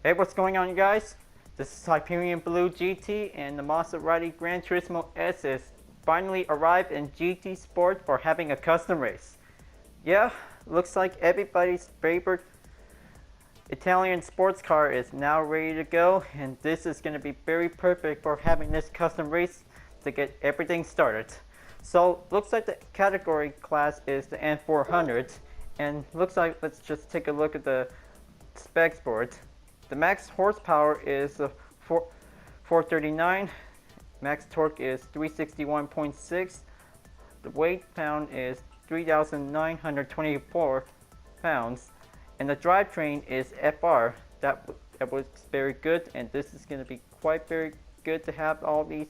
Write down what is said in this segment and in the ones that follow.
Hey, what's going on, you guys? This is Hyperion-Blue-GT, and the Maserati GranTurismo S has finally arrived in GT Sport for having a custom race. Yeah, looks like everybody's favorite Italian sports car is now ready to go, and this is going to be very perfect for having this custom race to get everything started. So, looks like the category class is the N400, and looks like, let's just take a look at the specs for it. The max horsepower is 439, max torque is 361.6, the weight pound is 3,924 pounds, and the drivetrain is FR. That was very good, and this is going to be quite very good to have all these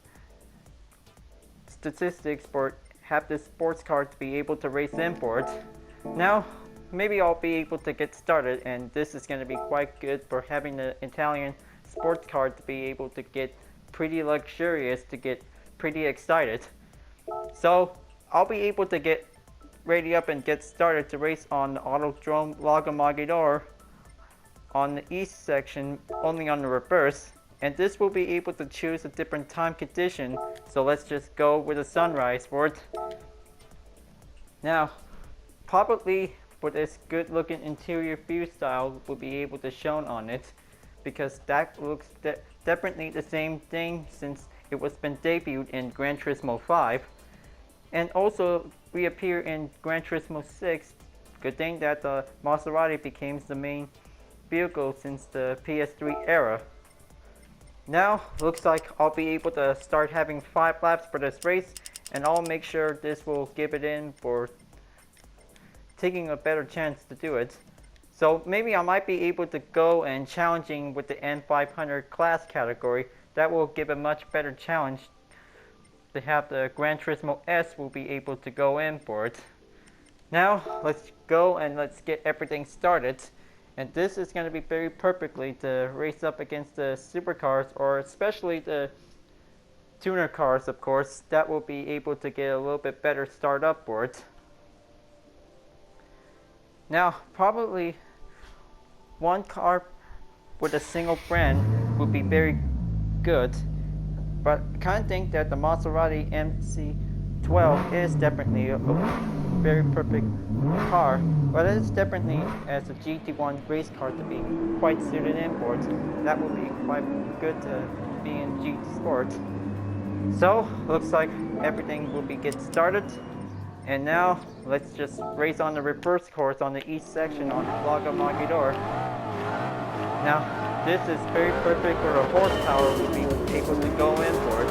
statistics for have this sports car to be able to race in for it. Now, maybe I'll be able to get started, and this is going to be quite good for having the Italian sports car to be able to get pretty luxurious, to get pretty excited. So I'll be able to get ready up and get started to race on the Autodrome Lago Maggiore on the east section, only on the reverse, and this will be able to choose a different time condition. So let's just go with a sunrise for it. Now, probably for this good looking interior view style will be able to shown on it, because that looks definitely the same thing since it was been debuted in Gran Turismo 5, and also reappear in Gran Turismo 6. Good thing that the Maserati became the main vehicle since the PS3 era. Now looks like I'll be able to start having 5 laps for this race, and I'll make sure this will give it in for taking a better chance to do it. So maybe I might be able to go and challenging with the N500 class category. That will give a much better challenge to have the Gran Turismo S will be able to go in for it. Now let's go and let's get everything started. And this is going to be very perfectly to race up against the supercars, or especially the tuner cars, of course. That will be able to get a little bit better start up for it. Now, probably one car with a single brand would be very good, but I kind of think that the Maserati MC12 is definitely a very perfect car, but it is definitely as a GT1 race car to be quite suited in for it. That will be quite good to be in GT Sport. So, looks like everything will be get started. And now, let's just race on the reverse course on the east section on Lago Maggiore. Now, this is very perfect for the horsepower we'll be able to go in for it.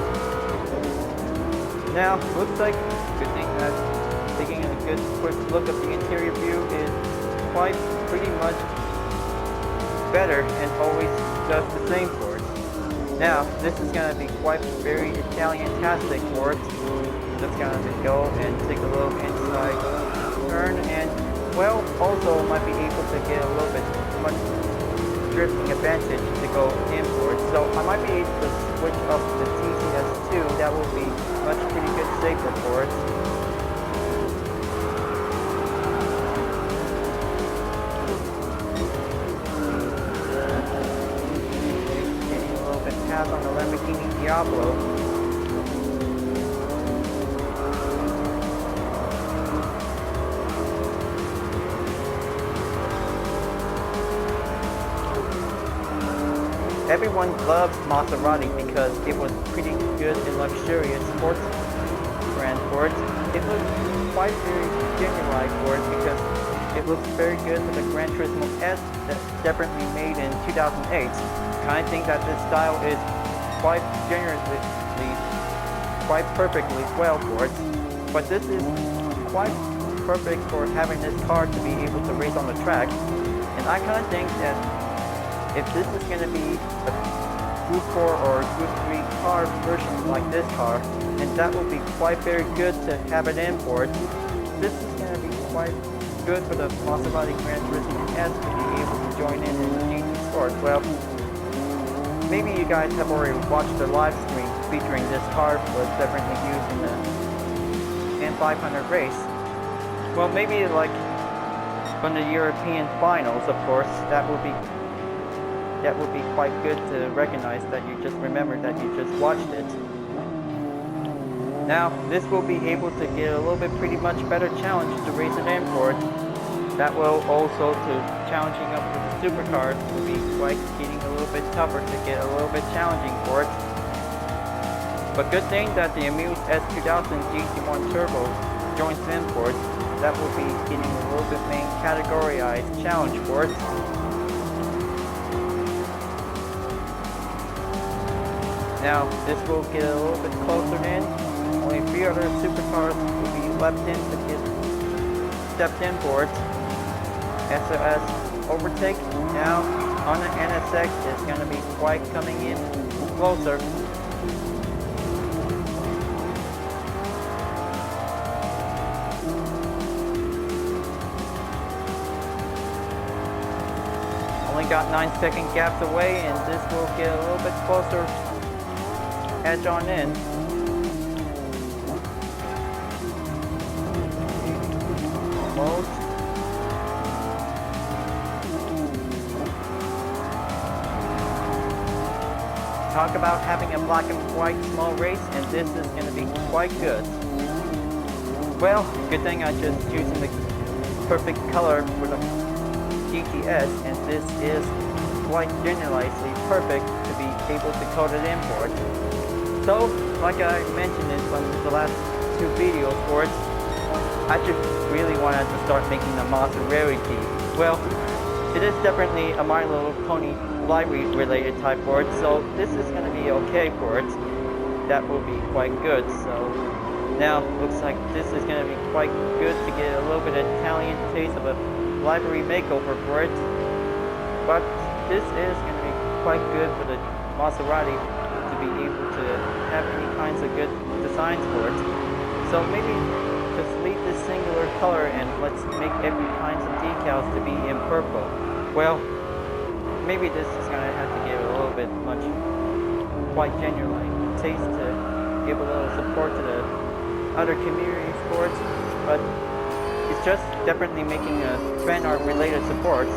Now, looks like, good thing that taking a good quick look at the interior view is quite pretty much better and always just the same for it. Now, this is going to be quite very Italian-tastic for it. Just gonna go and take a little inside turn, and well, also might be able to get a little bit much drifting advantage to go in for it. So I might be able to switch up to TCS2. That will be much pretty good safer for it. Getting a little bit past on the Lamborghini Diablo. Everyone loves Maserati because it was pretty good and luxurious sports brand for it. It looks quite very genuine for it because it looks very good for the Gran Turismo S that's definitely made in 2008. Kind of think that this style is quite generously, quite perfectly well for it. But this is quite perfect for having this car to be able to race on the track. And I kind of think that if this is going to be a Group 4 or Group 3 car version like this car, and that will be quite very good to have it in for it. This is going to be quite good for the Maserati Gran Turismo S to be able to join in GT Sport. Well, maybe you guys have already watched the live stream featuring this car was definitely used in the N500 race. Well, maybe like from the European finals, of course, that will be that would be quite good to recognize that you just remembered that you just watched it. Now, this will be able to get a little bit pretty much better challenge to race it in for it. That will also to challenging up with the supercars will be quite getting a little bit tougher to get a little bit challenging for it. But good thing that the Amuse S2000 GT1 Turbo joins in for it. That will be getting a little bit main categorized challenge for it. Now, this will get a little bit closer in. Only 3 other supercars will be left in to get stepped in for it. SOS overtake now on the NSX is going to be quite coming in closer. Only got 9-second gaps away, and this will get a little bit closer edge on in. Almost. Talk about having a black and white small race, and this is going to be quite good. Well, good thing I just using the perfect color for the GTS, and this is quite generalizedly perfect to be able to code it in for it. So, like I mentioned in one of the last 2 videos for it, I just really wanted to start making the Maserati. Well, it is definitely a My Little Pony library related type board, so this is going to be okay for it. That will be quite good. So now looks like this is going to be quite good to get a little bit of Italian taste of a library makeover for it. But this is going to be quite good for the Maserati to be able to have any kinds of good designs for it. So maybe just leave this singular color and let's make every kinds of decals to be in purple. Well, maybe this is going to have to give a little bit much quite genuine taste to give a little support to the other community sports, but it's just definitely making a fan art related support.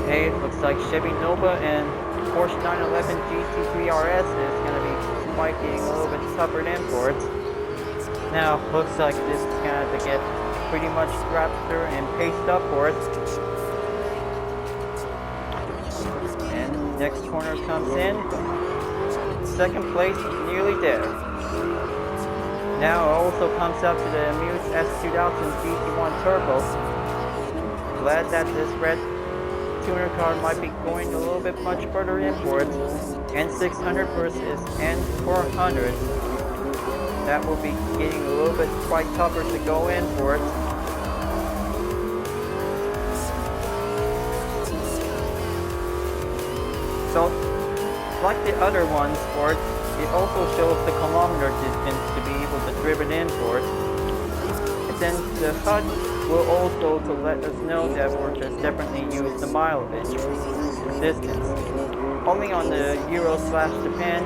Okay, it looks like Chevy Nova and Porsche 911 GT3 RS is going to be quite getting a little bit tougher than for it. Now, looks like this is going to have to get pretty much raptor and paced up for it. And next corner comes in. Second place nearly there. Now it also comes up to the Amuse S2000 GT1 Turbo. Glad that this red tuner car might be going a little bit much further in for it. N600 versus N400. That will be getting a little bit quite tougher to go in for it. So, like the other ones for it, it also shows the kilometer distance to be able to drive it in for it. And then the HUD will also to let us know that we're just definitely use the mileage distance. Only on the Euro/Japan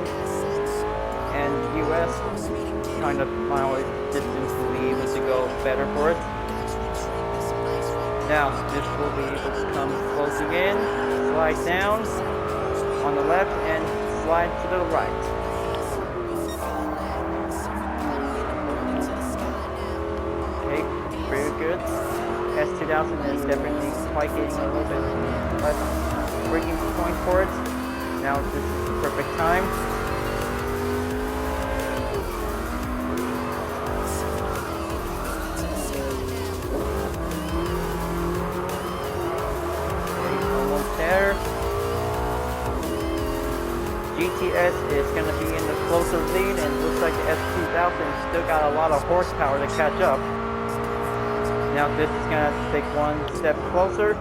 and US kind of mileage distance will be able to go better for it. Now this will be able to come closing in, slide down on the left and slide to the right. Okay, very good. S2000 is definitely quite getting a little bit less breaking point for it. Now this is the perfect time. Okay, almost there. GTS is going to be in the closer lead, and looks like the S2000 still got a lot of horsepower to catch up. Now this is going to take one step closer.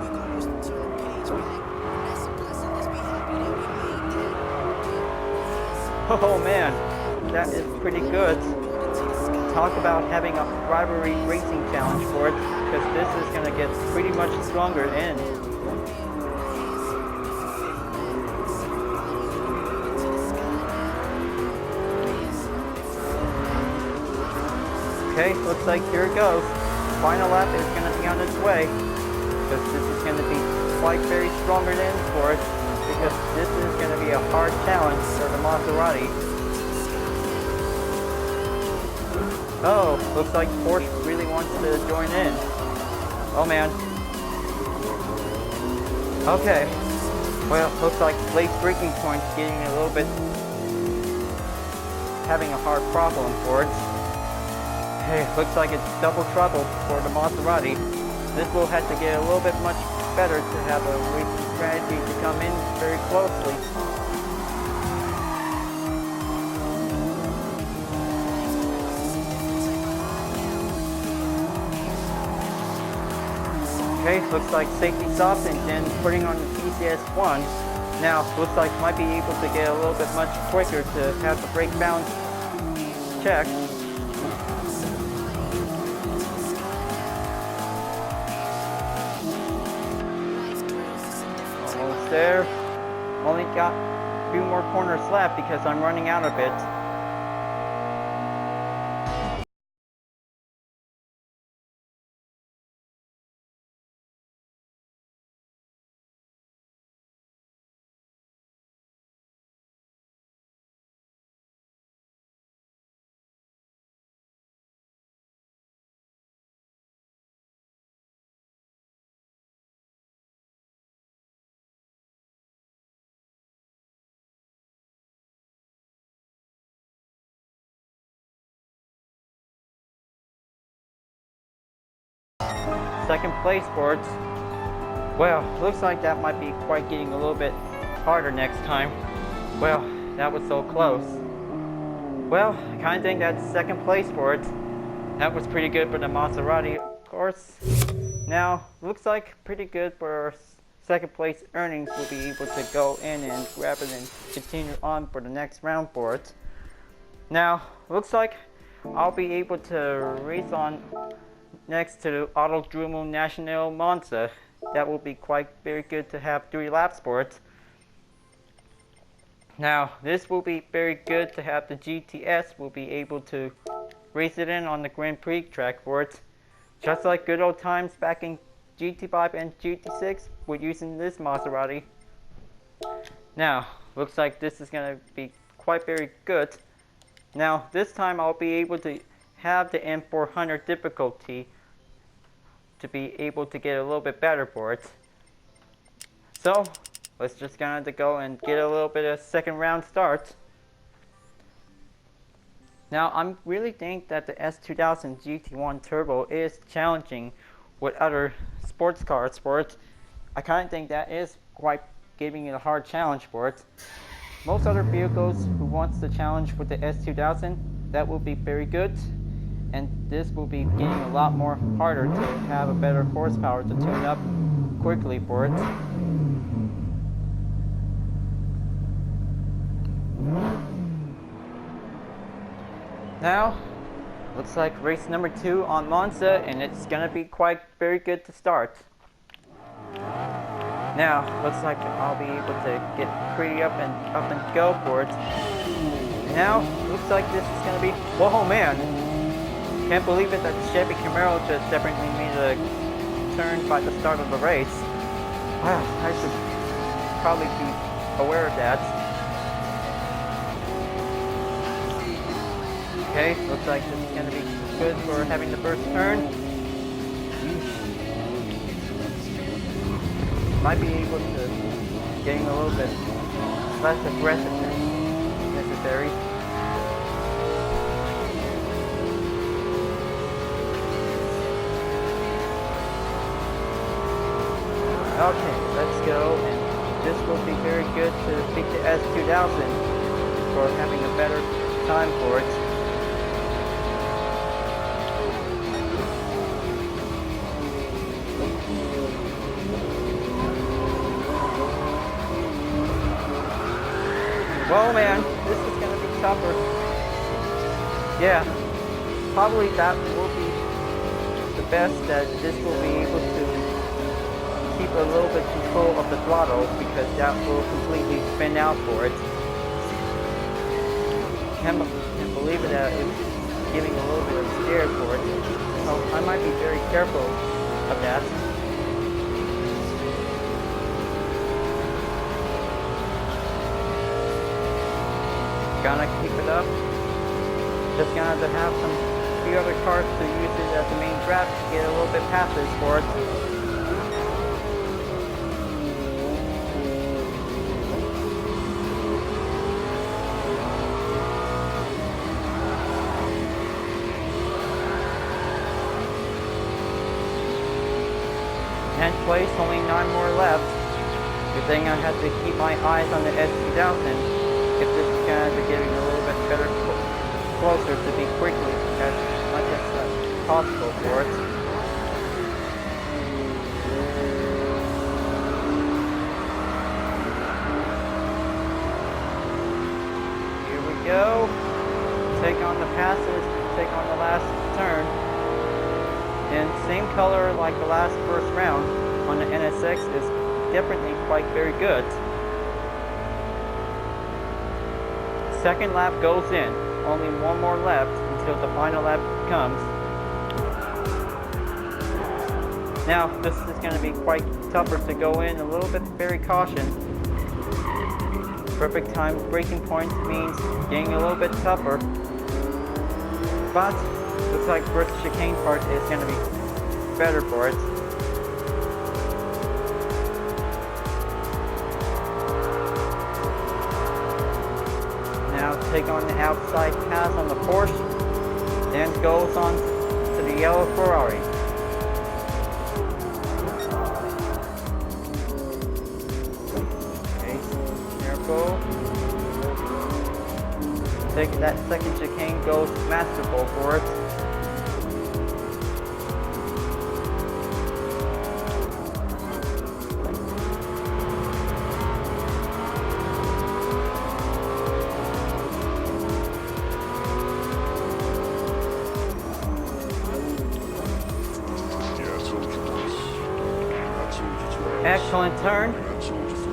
Oh man, that is pretty good. Talk about having a rivalry racing challenge for it, because this is going to get pretty much stronger in. Okay, looks like here it goes. Final lap is going to be on its way. because this is going to be quite very stronger than Sport, because this is going to be a hard challenge for the Maserati. Oh, looks like Porsche really wants to join in. Oh man. Okay. Well, looks like late braking point's getting a little bit, having a hard problem for it. Hey, looks like it's double trouble for the Maserati. This will have to get a little bit much better to have a racing strategy to come in very closely. Okay, looks like safety stops and then putting on the PCS1. Now, looks like might be able to get a little bit much quicker to have the brake balance checked. Almost there. Only got a few more corners left because I'm running out of it. Second place for it. Well, looks like that might be quite getting a little bit harder next time. Well, that was so close. Well, I kind of think that's second place for it. That was pretty good for the Maserati, of course. Now, looks like pretty good for second place earnings. Will be able to go in and grab it and continue on for the next round for it. Now, looks like I'll be able to race on next to Autodromo Nacional Monza. That will be quite very good to have 3 laps for it. Now, this will be very good to have the GTS. Will be able to race it in on the Grand Prix track for it. Just like good old times back in GT5 and GT6, we're using this Maserati. Now, looks like this is going to be quite very good. Now, this time I'll be able to have the M400 difficulty to be able to get a little bit better for it. So, let's just gonna go and get a little bit of second round start. Now, I really think that the S2000 GT1 Turbo is challenging with other sports cars for it. I kind of think that is quite giving it a hard challenge for it. Most other vehicles who wants to challenge with the S2000, that will be very good. And this will be getting a lot more harder to have a better horsepower to tune up quickly for it. Now, looks like race number 2 on Monza, and it's gonna be quite very good to start. Now, looks like I'll be able to get pretty up and go for it. Now, looks like this is gonna be, whoa man! Can't believe it that the Chevy Camaro just definitely made a turn by the start of the race. Wow, I should probably be aware of that. Okay, looks like this is going to be good for having the first turn. Might be able to getting a little bit less aggressive than necessary. Okay, let's go, and this will be very good to beat the S2000 for having a better time for it. Whoa man, this is going to be tougher. Yeah, probably that will be the best, that this will be able to keep a little bit control of the throttle, because that will completely spin out for it. Can't believe it that it's giving a little bit of scare for it. So I might be very careful of that. Gonna keep it up. Just gonna have to have some few other cars to use it as the main draft to get a little bit passes for it. Place, only 9 more left. Good thing I had to keep my eyes on the S2000 if this is going to be getting a little bit better, closer to be quickly as much as possible for it. Here we go. Take on the passes, take on the last turn. And same color like the last first round on the NSX is definitely quite very good. Second lap goes in. Only one more left until the final lap comes. Now this is going to be quite tougher to go in. A little bit very caution. Perfect time braking point means getting a little bit tougher. But looks like first chicane part is going to be better for it. Now take on the outside pass on the Porsche, then goes on to the yellow Ferrari. Okay, careful. Take that second chicane, goes masterful for it. Excellent turn.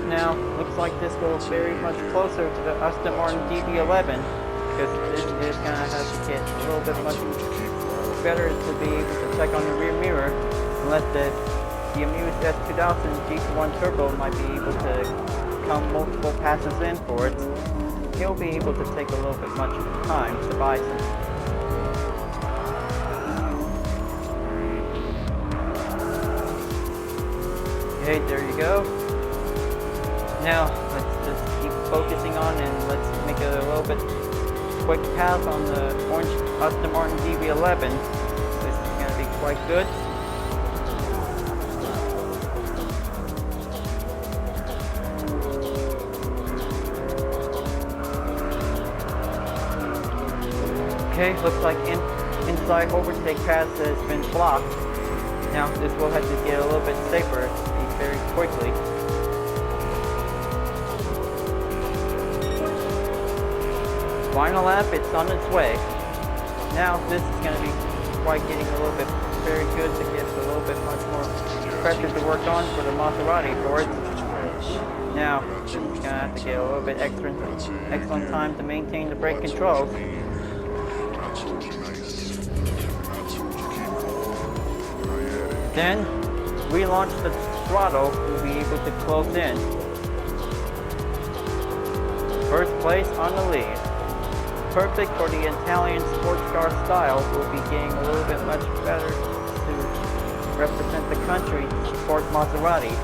Now, looks like this goes very much closer to the Aston Martin DB11 because this is going to have to get a little bit much better to be able to check on the rear mirror unless the Amuse S2000 GT1 Turbo might be able to come multiple passes in for it. He'll be able to take a little bit much time to buy some. Okay, there you go. Now, let's just keep focusing on and let's make it a little bit quick pass on the orange Aston Martin DB11. This is going to be quite good. Okay, looks like inside overtake pass has been blocked. Now, this will have to get a little bit safer very quickly. Final lap, it's on its way. Now this is going to be quite getting a little bit very good to get a little bit much more pressure to work on for the Maserati for it. Now it's going to have to get a little bit excellent time to maintain the brake controls. Then relaunch the throttle to be able to close in. First place on the lead. Perfect for the Italian sports car style. Will be getting a little bit much better to represent the country to support Maserati.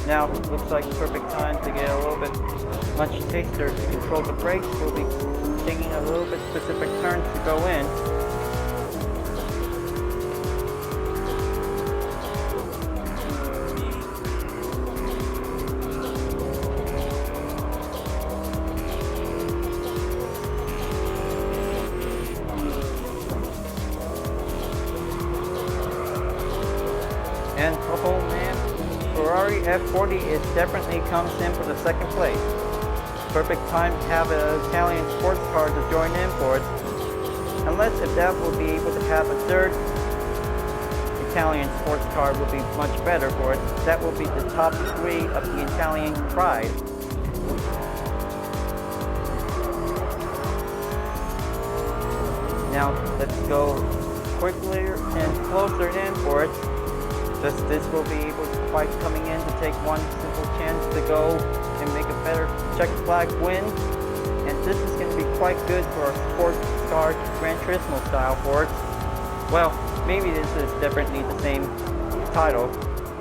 Now looks like perfect time to get a little bit much taster to control the brakes. We'll be taking a little bit specific turns to go in. And oh man, Ferrari F40 is definitely comes in for the second place. Perfect time to have an Italian sports car to join in for it. Unless if that will be able to have a third Italian sports car will be much better for it. That will be the top 3 of the Italian pride. Now let's go quickly and closer in for it. Just this will be able to fight coming in to take one simple chance to go and make a better check flag win. And this is going to be quite good for a sports car Gran Turismo style for it. Well, maybe this is definitely the same title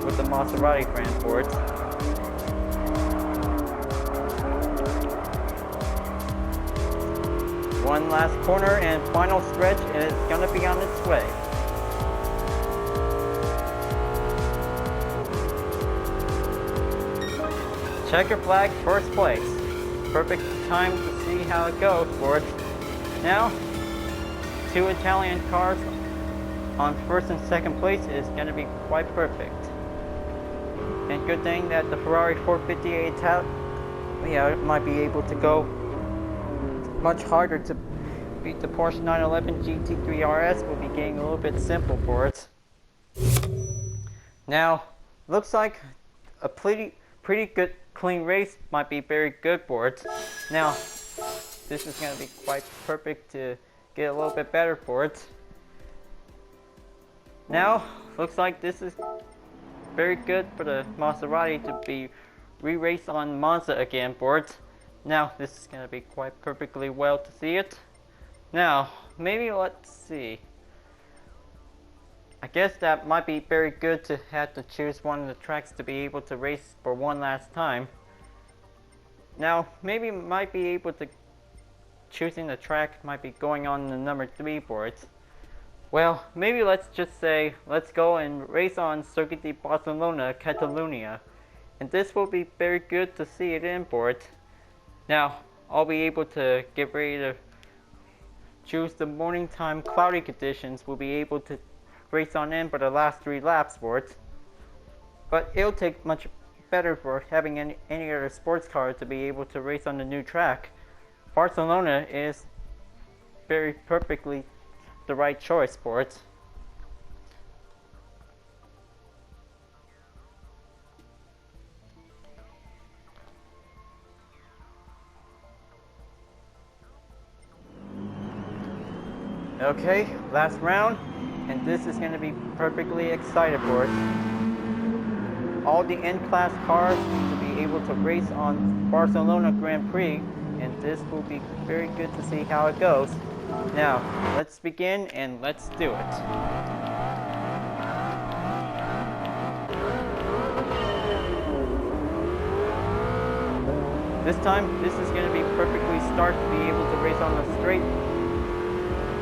with the Maserati brand for it. One last corner and final stretch, and it's going to be on its way. Checker flag, first place. Perfect time to see how it goes for it. Now, two Italian cars on first and second place is going to be quite perfect. And good thing that the Ferrari 458 might be able to go much harder to beat the Porsche 911 GT3 RS. Will be getting a little bit simple for it. Now, looks like a pretty good clean race might be very good for it. Now, this is going to be quite perfect to get a little bit better for it. Now, looks like this is very good for the Maserati to be re-raced on Monza again for it. Now, this is going to be quite perfectly well to see it. Now, maybe let's see. I guess that might be very good to have to choose one of the tracks to be able to race for one last time. Now, maybe might be able to choosing the track might be going on the number 3 for it. Well, maybe let's just say let's go and race on Circuit de Barcelona, Catalunya. And this will be very good to see it in for it. Now, I'll be able to get ready to choose the morning time cloudy conditions. We'll be able to race on in for the last 3 laps for it. But it'll take much better for having any other sports car to be able to race on the new track. Barcelona is very perfectly the right choice for it. Okay, last round, and this is going to be perfectly excited for it. All the N-Class cars to be able to race on Barcelona Grand Prix, and this will be very good to see how it goes. Now, let's begin and let's do it. This time, this is going to be perfectly start to be able to race on the straight.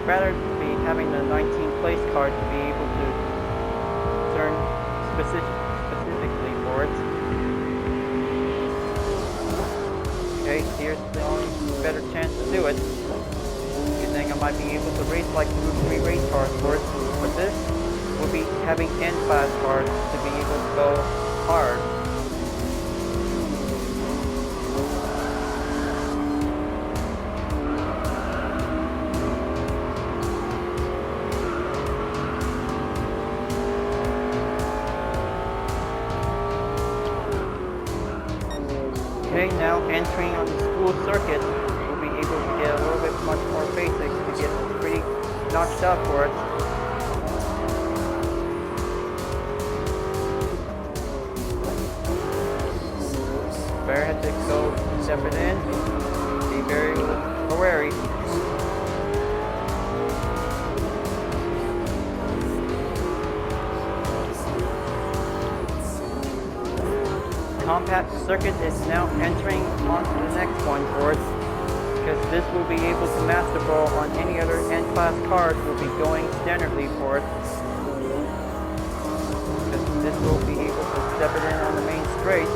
Rather be having the 19th place car to be able to turn specifically for it. Okay, here's the only better chance to do it. Good thing I might be able to race like 2-3 race cars for it, but this will be having N-Class cars to be able to go hard. Okay, now entering on the school circuit, we'll be able to get a little bit much more basics to get pretty notched up for it. Better have to go step it in, be very wary. Compact circuit is now entering onto the next one for us, because this will be able to master ball on any other N-Class cars will be going standardly for it. Because this will be able to step it in on the main straight.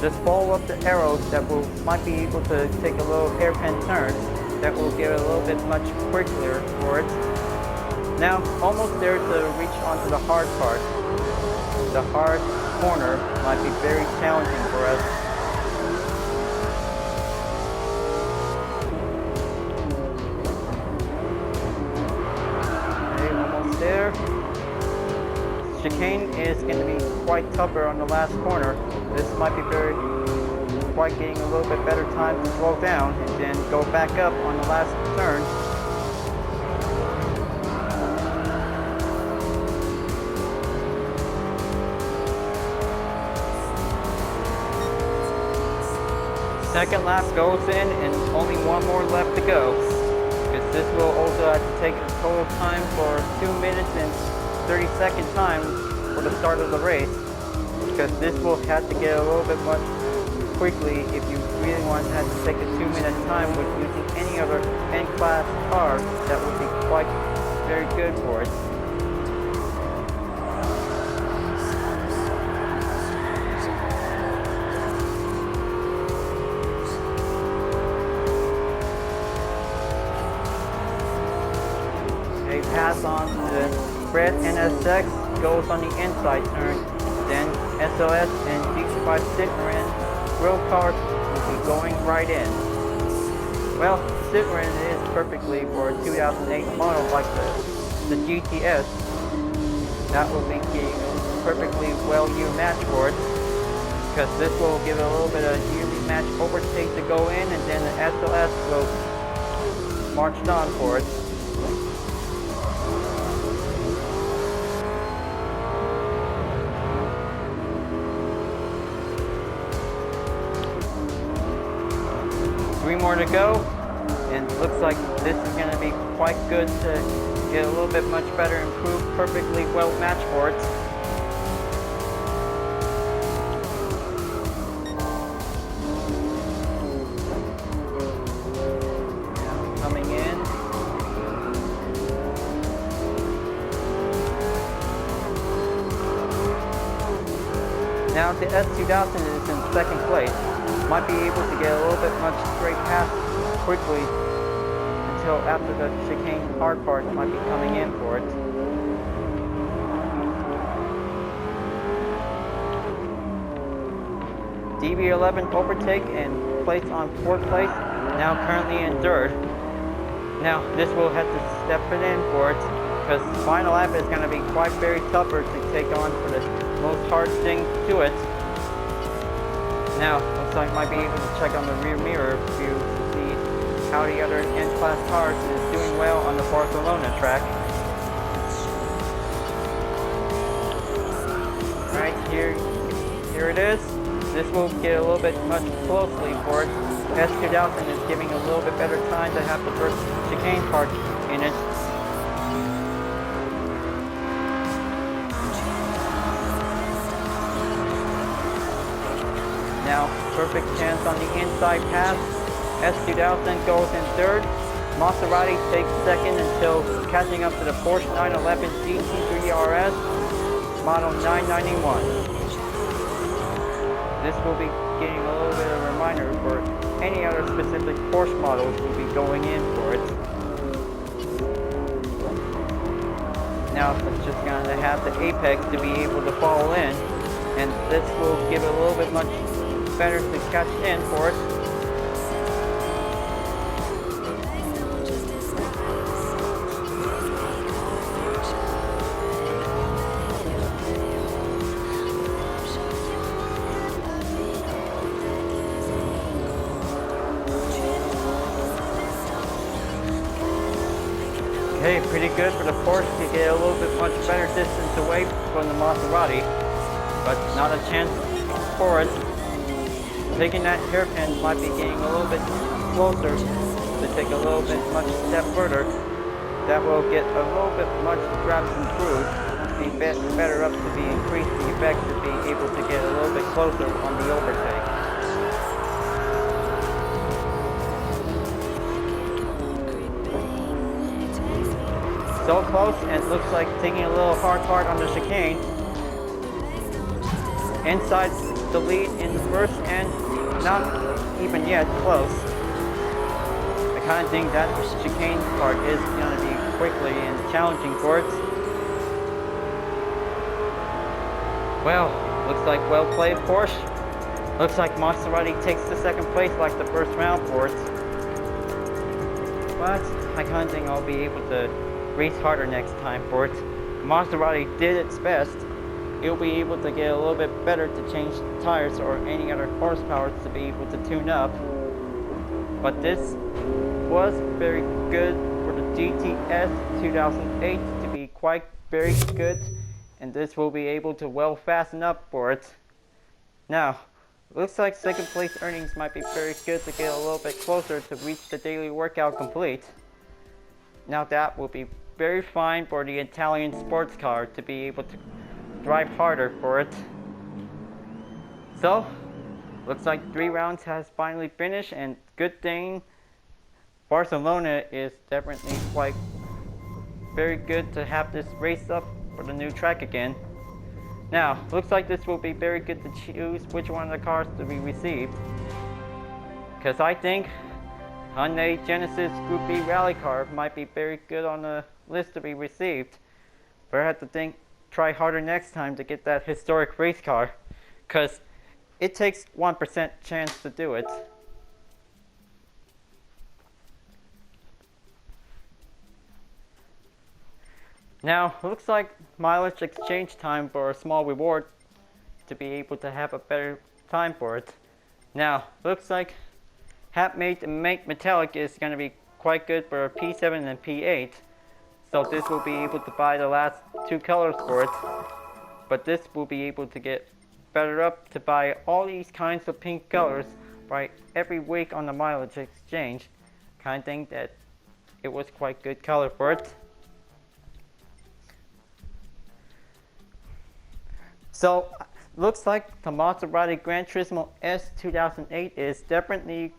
Just follow up the arrows that might be able to take a little hairpin turn that will get a little bit much quicker for it. Now, almost there to reach onto the hard part. The hard corner might be very challenging for us. Okay, almost there. chicane is going to be quite tougher on the last corner. This might be quite getting a little bit better time to slow down and then go back up on the last turn. Second lap goes in and only one more left to go. Because this will also have to take a total time for 2 minutes and 30-second time for the start of the race. Because this will have to get a little bit much quickly if you really want to have to take a 2-minute time with using any other N-Class car. That would be quite very good for it. Pass on the red NSX goes on the inside turn, then SLS and GT5 Citroen road cars will be going right in. Well, Citroen is perfectly for a 2008 model like the GTS. That will be getting a perfectly well U-match for it, because this will give it a little bit of U-match overtake to go in, and then the SLS will march on for it. Three more to go, and looks like this is going to be quite good to get a little bit much better, improved, perfectly well matched for it. Now coming in. Now the S2000 is in second place. Might be able to get a little bit much straight past quickly until after the chicane hard part might be coming in for it. DB11 overtake and place on 4th place, now currently in 3rd. Now this will have to step it in for it, because the final lap is going to be quite very tougher to take on for the most hard thing to it. Now, looks like I might be able to check on the rear mirror view to see how the other N-Class cars is doing well on the Barcelona track. Right here it is. This will get a little bit much closely for it. S2000 is giving a little bit better time to have the first chicane part in it. Now, perfect chance on the inside pass. S2000 goes in 3rd. Maserati takes 2nd until catching up to the Porsche 911 GT3 RS, model 991. This will be getting a little bit of a reminder for any other specific Porsche models will be going in for it. Now, it's just going to have the apex to be able to fall in, and this will give it a little bit much better to catch in for it. Okay, pretty good for the Porsche to get a little bit much better distance away from the Maserati, but not a chance for it. Taking that hairpin might be getting a little bit closer to take a little bit much step further. That will get a little bit much straps improved, be better up to be increased the effect to be able to get a little bit closer on the overtake. So close, and looks like taking a little hard part on the chicane. Inside the lead in the first, and not even yet close. I kind of think that chicane part is going to be quickly and challenging for it. Well, looks like well played, Porsche. Looks like Maserati takes the second place like the first round for it. But I kind of think I'll be able to race harder next time for it. Maserati did its best, it'll be able to get a little bit better to change tires or any other horsepower to be able to tune up. But this was very good for the GTS 2008 to be quite very good, and this will be able to well fasten up for it. Now, looks like second place earnings might be very good to get a little bit closer to reach the daily workout complete. Now that will be very fine for the Italian sports car to be able to drive harder for it. So, looks like 3 rounds has finally finished, and good thing Barcelona is definitely quite very good to have this race up for the new track again. Now, looks like this will be very good to choose which one of the cars to be received. Because I think Hyundai Genesis Group B rally car might be very good on the list to be received. But I have to try harder next time to get that historic race car. Because it takes 1% chance to do it. Now, looks like mileage exchange time for a small reward to be able to have a better time for it. Now, looks like Hatmate and Mate Metallic is going to be quite good for P7 and P8. So this will be able to buy the last 2 colors for it. But this will be able to get better up to buy all these kinds of pink colors by every week on the mileage exchange. Kind of think that it was quite good color for it. So, looks like the Maserati GranTurismo S 2008 is definitely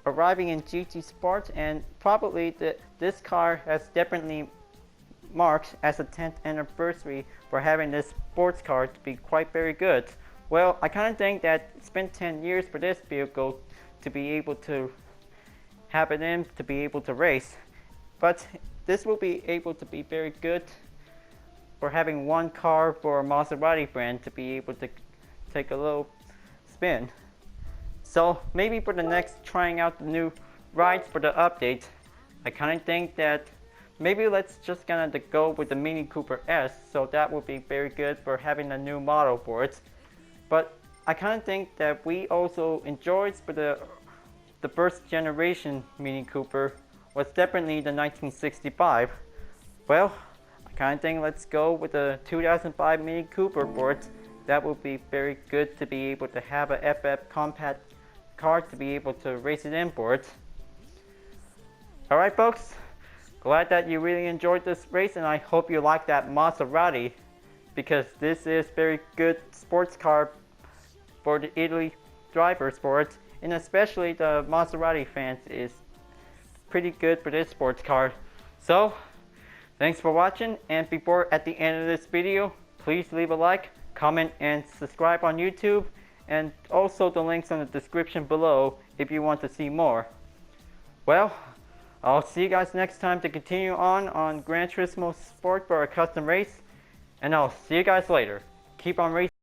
arriving in GT Sport, and probably this car has definitely marked as a 10th anniversary for having this sports car to be quite very good. Well, I kind of think that it's been 10 years for this vehicle to be able to have it in to be able to race. But this will be able to be very good for having one car for a Maserati brand to be able to take a little spin. So maybe for the next trying out the new rides for the update, I kind of think that maybe let's just gonna go with the Mini Cooper S, so that would be very good for having a new model for it. But I kind of think that we also enjoyed for the first generation Mini Cooper was definitely the 1965. Well, I kind of think let's go with the 2005 Mini Cooper for it. That would be very good to be able to have a FF compact car to be able to race it in for it. Alright folks, glad that you really enjoyed this race, and I hope you like that Maserati, because this is very good sports car for the Italy drivers for it, and especially the Maserati fans is pretty good for this sports car. So, thanks for watching, and before at the end of this video, please leave a like, comment, and subscribe on YouTube, and also the links in the description below if you want to see more. Well, I'll see you guys next time to continue on Gran Turismo Sport for a custom race, and I'll see you guys later. Keep on racing.